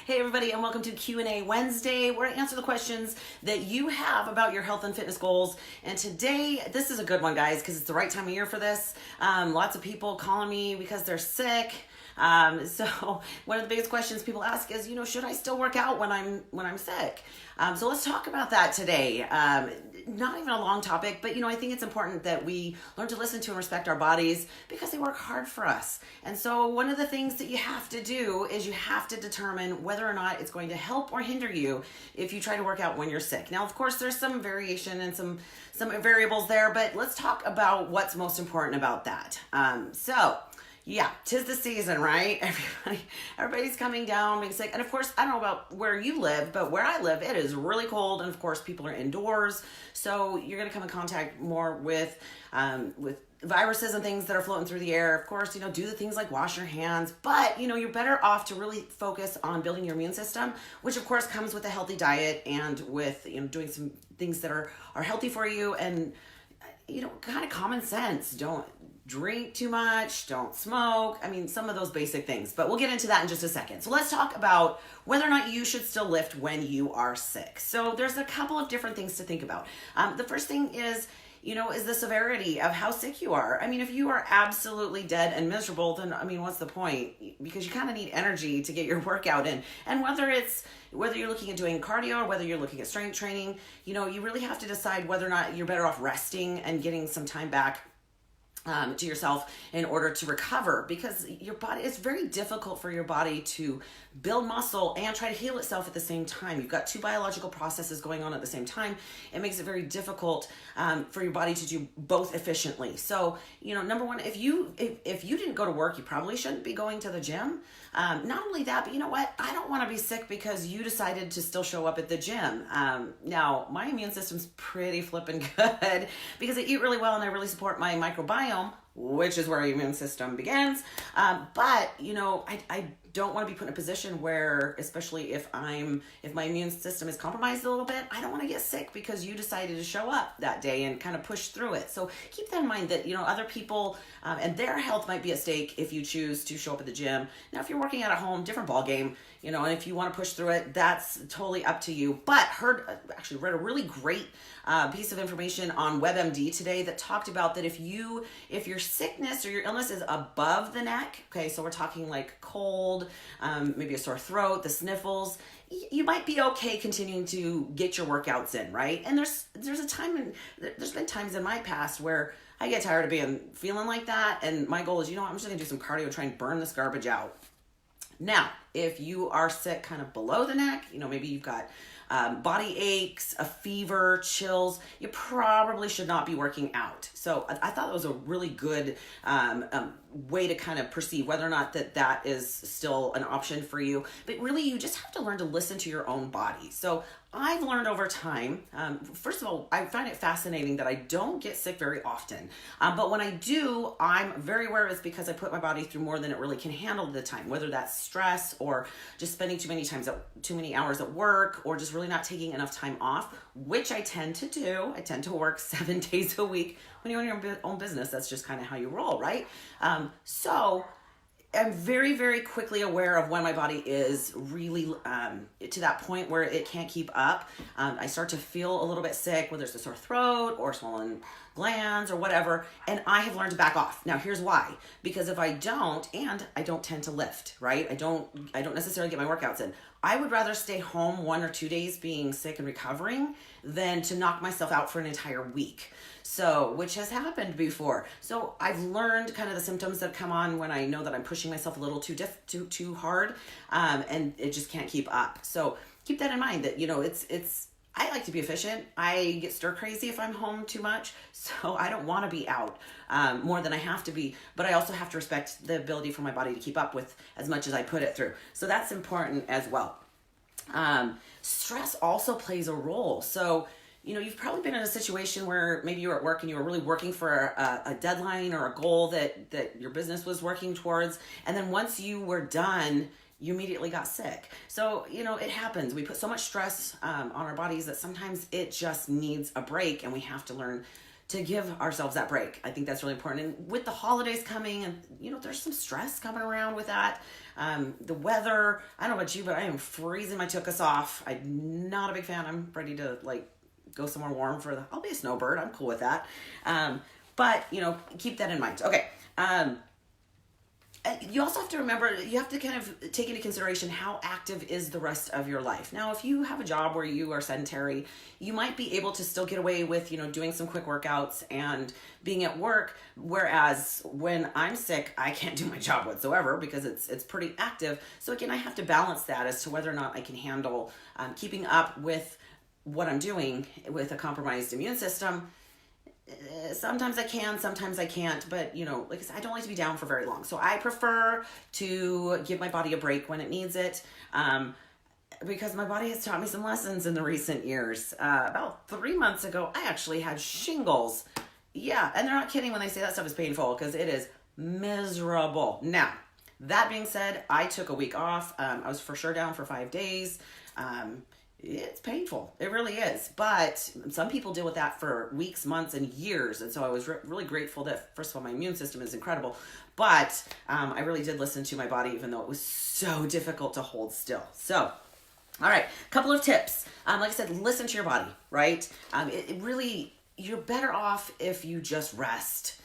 Hey everybody, and welcome to Q&A Wednesday, where I answer the questions that you have about your health and fitness goals. And today, this is a good one, guys, because it's the right time of year for this. Lots of people calling me because they're sick. So one of the biggest questions people ask is, should I still work out when I'm sick? So let's talk about that today. Not even a long topic, but I think it's important that we learn to listen to and respect our bodies because they work hard for us. And so one of the things that you have to do is you have to determine whether or not it's going to help or hinder you if you try to work out when you're sick. Now, of course, there's some variation and some variables there, but let's talk about what's most important about that. Yeah, 'tis the season, right? Everybody's coming down, being sick. And of course, I don't know about where you live, but where I live, it is really cold. And of course, people are indoors. So you're going to come in contact more with viruses and things that are floating through the air. Of course, do the things like wash your hands. But, you're better off to really focus on building your immune system, which of course comes with a healthy diet and with, doing some things that are healthy for you and, kind of common sense. Don't drink too much, don't smoke. Some of those basic things, but we'll get into that in just a second. So let's talk about whether or not you should still lift when you are sick. So there's a couple of different things to think about. The first thing is the severity of how sick you are. If you are absolutely dead and miserable, then, what's the point? Because you kind of need energy to get your workout in. And whether you're looking at doing cardio or whether you're looking at strength training, you really have to decide whether or not you're better off resting and getting some time back to yourself in order to recover, because your body, it's very difficult for your body to build muscle and try to heal itself at the same time. You've got two biological processes going on at the same time. It makes it very difficult for your body to do both efficiently. So, number one, if you didn't go to work, you probably shouldn't be going to the gym. Not only that, but you know what? I don't want to be sick because you decided to still show up at the gym. Now, my immune system's pretty flippin' good because I eat really well and I really support my microbiome, which is where our immune system begins. But I don't want to be put in a position where, especially if my immune system is compromised a little bit, I don't want to get sick because you decided to show up that day and kind of push through it. So keep that in mind that, other people and their health might be at stake if you choose to show up at the gym. Now, if you're working out at home, different ball game, and if you want to push through it, that's totally up to you. But read a really great piece of information on WebMD today that talked about that if your sickness or your illness is above the neck, okay, so we're talking like cold, maybe a sore throat, the sniffles, you might be okay continuing to get your workouts in, right? And there's been times in my past where I get tired of feeling like that, and my goal is, I'm just gonna do some cardio, try and burn this garbage out. Now, if you are sick kind of below the neck, maybe you've got body aches, a fever, chills, you probably should not be working out. So I thought that was a really good way to kind of perceive whether or not that is still an option for you. But really, you just have to learn to listen to your own body. So I've learned over time, first of all, I find it fascinating that I don't get sick very often. But when I do, I'm very aware it's because I put my body through more than it really can handle at the time, whether that's stress or just spending too many hours at work or just really not taking enough time off, which I tend to do. I tend to work 7 days a week. When you own your own business, that's just kind of how you roll, right? So I'm very, very quickly aware of when my body is really to that point where it can't keep up. I start to feel a little bit sick, whether it's a sore throat or swollen glands or whatever, and I have learned to back off. Now, here's why. Because if I don't tend to lift, right? I don't necessarily get my workouts in. I would rather stay home 1 or 2 days being sick and recovering than to knock myself out for an entire week. So, which has happened before. So I've learned kind of the symptoms that come on when I know that I'm pushing myself a little too hard, and it just can't keep up. So keep that in mind that, I like to be efficient. I get stir crazy if I'm home too much. So I don't want to be out more than I have to be, but I also have to respect the ability for my body to keep up with as much as I put it through. So that's important as well. Stress also plays a role. So, you've probably been in a situation where maybe you were at work and you were really working for a deadline or a goal that your business was working towards. And then once you were done, you immediately got sick. So, it happens. We put so much stress on our bodies that sometimes it just needs a break, and we have to learn to give ourselves that break. I think that's really important. And with the holidays coming, and there's some stress coming around with that. The weather, I don't know about you, but I am freezing my tuchus off. I'm not a big fan. I'm ready to go somewhere warm I'll be a snowbird. I'm cool with that. But keep that in mind. Okay. You also have to remember, you have to kind of take into consideration how active is the rest of your life. Now, if you have a job where you are sedentary, you might be able to still get away with, doing some quick workouts and being at work. Whereas when I'm sick, I can't do my job whatsoever because it's pretty active. So again, I have to balance that as to whether or not I can handle keeping up with what I'm doing with a compromised immune system. Sometimes I can, sometimes I can't, but like I said, I don't like to be down for very long. So I prefer to give my body a break when it needs it, because my body has taught me some lessons in the recent years. About 3 months ago, I actually had shingles. Yeah, and they're not kidding when they say that stuff is painful, because it is miserable. Now, that being said, I took a week off. I was for sure down for 5 days. It's painful. It really is. But some people deal with that for weeks, months, and years. And so I was really grateful that, first of all, my immune system is incredible. But I really did listen to my body, even though it was so difficult to hold still. So, all right, couple of tips. Like I said, listen to your body, right? It really, you're better off if you just rest.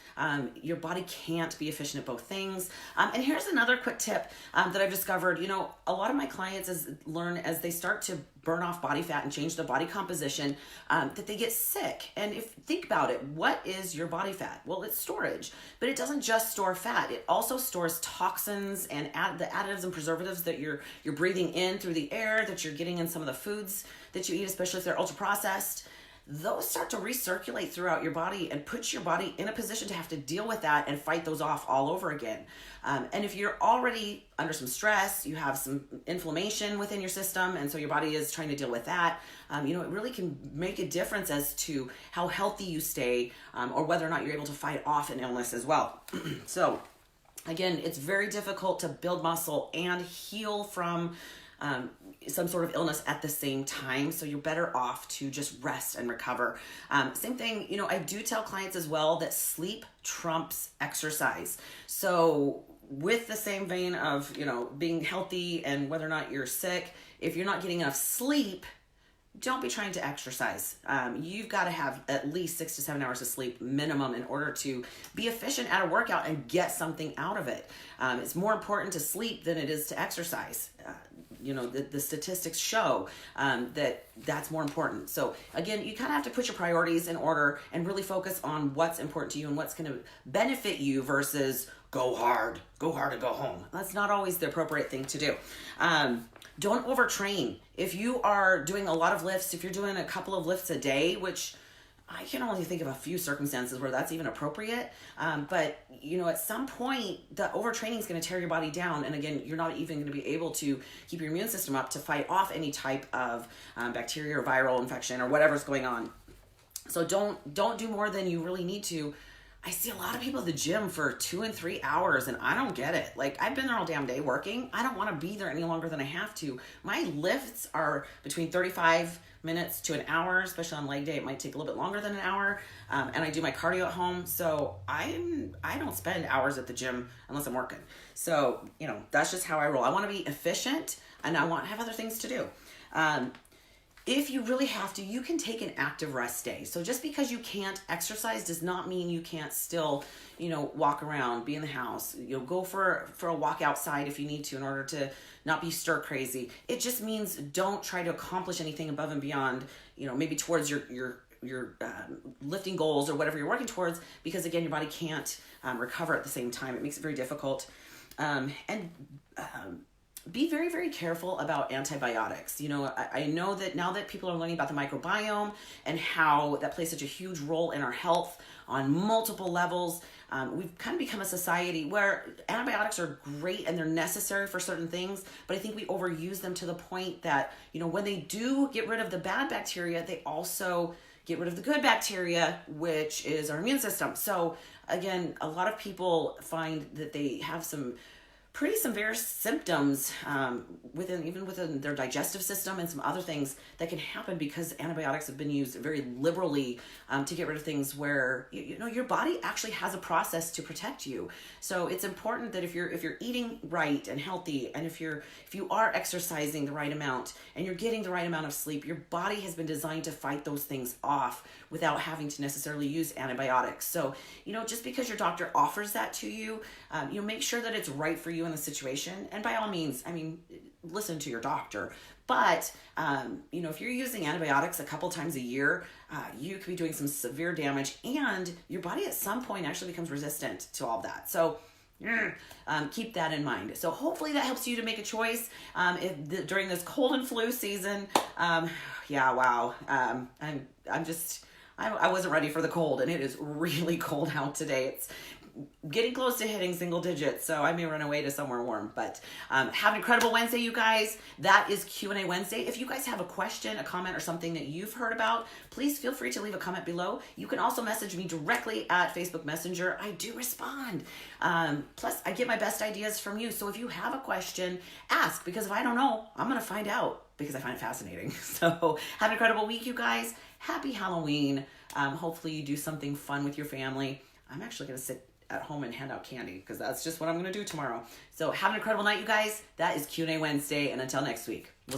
Your body can't be efficient at both things. And here's another quick tip that I've discovered. A lot of my clients learn as they start to burn off body fat and change their body composition, that they get sick. And think about it, what is your body fat? Well, it's storage, but it doesn't just store fat. It also stores toxins and the additives and preservatives that you're breathing in through the air, that you're getting in some of the foods that you eat, especially if they're ultra processed. Those start to recirculate throughout your body and put your body in a position to have to deal with that and fight those off all over again. And if you're already under some stress, you have some inflammation within your system, and so your body is trying to deal with that, it really can make a difference as to how healthy you stay, or whether or not you're able to fight off an illness as well. So again, it's very difficult to build muscle and heal from some sort of illness at the same time. So you're better off to just rest and recover. Same thing, I do tell clients as well that sleep trumps exercise. So with the same vein of, being healthy and whether or not you're sick, if you're not getting enough sleep, don't be trying to exercise. You've got to have at least 6 to 7 hours of sleep minimum in order to be efficient at a workout and get something out of it. It's more important to sleep than it is to exercise. The statistics show that's more important. So again, you kind of have to put your priorities in order and really focus on what's important to you and what's going to benefit you versus go hard and go home. That's not always the appropriate thing to do. Don't overtrain. If you are doing a lot of lifts, if you're doing a couple of lifts a day, which I can only think of a few circumstances where that's even appropriate. But at some point, the overtraining is going to tear your body down. And again, you're not even going to be able to keep your immune system up to fight off any type of bacteria or viral infection or whatever's going on. So don't do more than you really need to. I see a lot of people at the gym for 2 and 3 hours, and I don't get it. I've been there all damn day working. I don't want to be there any longer than I have to. My lifts are between 35 minutes to an hour, especially on leg day. It might take a little bit longer than an hour. And I do my cardio at home. So I don't spend hours at the gym unless I'm working. So, that's just how I roll. I want to be efficient, and I want to have other things to do. If you really have to, you can take an active rest day. So just because you can't exercise does not mean you can't still, walk around, be in the house, go for a walk outside if you need to in order to not be stir crazy. It just means don't try to accomplish anything above and beyond, maybe towards your lifting goals or whatever you're working towards, because again, your body can't recover at the same time. It makes it very difficult. Be very, very careful about antibiotics. I know that now that people are learning about the microbiome and how that plays such a huge role in our health on multiple levels, we've kind of become a society where antibiotics are great and they're necessary for certain things, but I think we overuse them to the point that, when they do get rid of the bad bacteria, they also get rid of the good bacteria, which is our immune system. So again, a lot of people find that they have some pretty severe symptoms within their digestive system and some other things that can happen because antibiotics have been used very liberally to get rid of things where your body actually has a process to protect you. So it's important that if you're eating right and healthy, and if you are exercising the right amount and you're getting the right amount of sleep, your body has been designed to fight those things off without having to necessarily use antibiotics. So just because your doctor offers that to you, make sure that it's right for you in the situation. And by all means, listen to your doctor. But, if you're using antibiotics a couple times a year, you could be doing some severe damage, and your body at some point actually becomes resistant to all of that. So keep that in mind. So hopefully that helps you to make a choice during this cold and flu season. Wow. I wasn't ready for the cold, and it is really cold out today. It's getting close to hitting single digits, so I may run away to somewhere warm. But have an incredible Wednesday, you guys. That is Q&A Wednesday. If you guys have a question, a comment, or something that you've heard about, please feel free to leave a comment below. You can also message me directly at Facebook Messenger. I do respond. Plus, I get my best ideas from you. So if you have a question, ask, because if I don't know, I'm going to find out, because I find it fascinating. So have an incredible week, you guys. Happy Halloween. Hopefully you do something fun with your family. I'm actually going to sit at home and hand out candy, because that's just what I'm going to do tomorrow. So have an incredible night, you guys. That is Q&A Wednesday, and until next week.